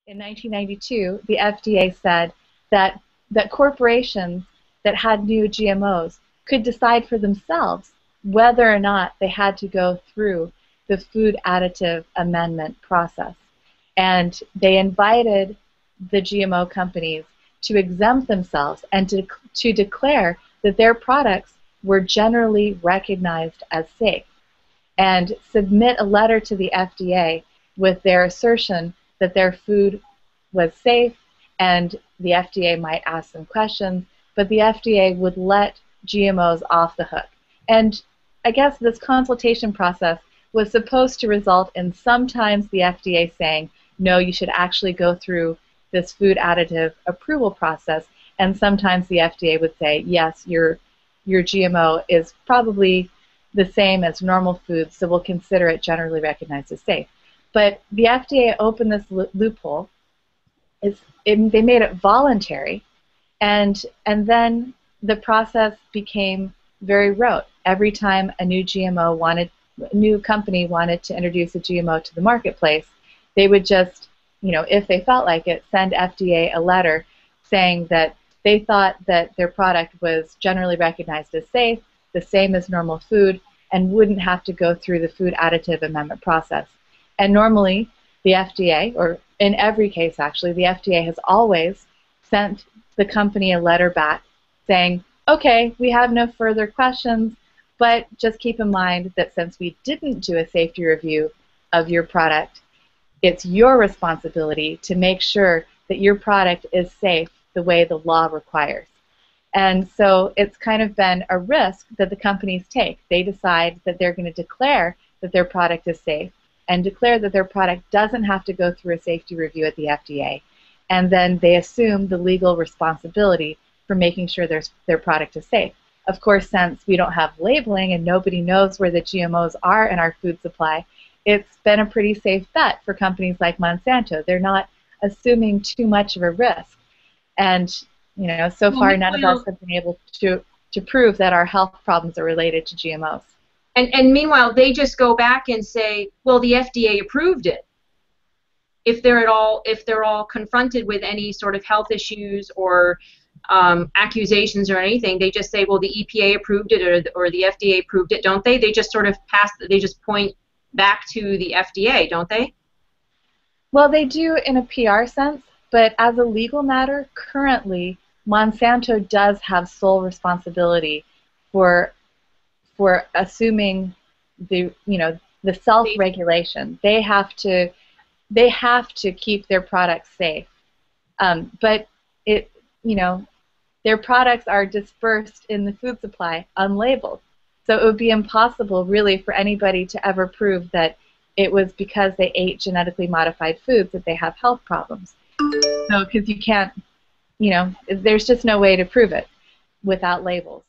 in 1992, the FDA said that corporations that had new GMOs could decide for themselves whether or not they had to go through the food additive amendment process. And they invited the GMO companies to exempt themselves and to declare that their products were generally recognized as safe, and submit a letter to the FDA with their assertion that their food was safe, and the FDA might ask them questions, but the FDA would let GMOs off the hook. And I guess this consultation process was supposed to result in sometimes the FDA saying, no, you should actually go through this food additive approval process, and sometimes the FDA would say, yes, your GMO is probably the same as normal food, so we'll consider it generally recognized as safe. But the FDA opened this loophole. They made it voluntary, and then the process became very rote. Every time a new company wanted to introduce a GMO to the marketplace, they would just, if they felt like it, send FDA a letter saying that they thought that their product was generally recognized as safe, the same as normal food, and wouldn't have to go through the food additive amendment process. And normally, the FDA, or in every case actually, the FDA has always sent the company a letter back saying, okay, we have no further questions, but just keep in mind that since we didn't do a safety review of your product, it's your responsibility to make sure that your product is safe the way the law requires. And so it's kind of been a risk that the companies take. They decide that they're going to declare that their product is safe and declare that their product doesn't have to go through a safety review at the FDA. And then they assume the legal responsibility for making sure their product is safe. Of course, since we don't have labeling and nobody knows where the GMOs are in our food supply, it's been a pretty safe bet for companies like Monsanto. They're not assuming too much of a risk. And so far none of us have been able to prove that our health problems are related to GMOs. And meanwhile, they just go back and say, well, the FDA approved it. If they're all confronted with any sort of health issues or accusations or anything, they just say, well, the EPA approved it or the FDA approved it, don't they? They just sort of they just point back to the FDA, don't they? Well, they do in a PR sense, but as a legal matter, currently, Monsanto does have sole responsibility for assuming the self-regulation. They have to keep their products safe, but their products are dispersed in the food supply unlabeled. So it would be impossible, really, for anybody to ever prove that it was because they ate genetically modified foods that they have health problems. So, because you can't, there's just no way to prove it without labels.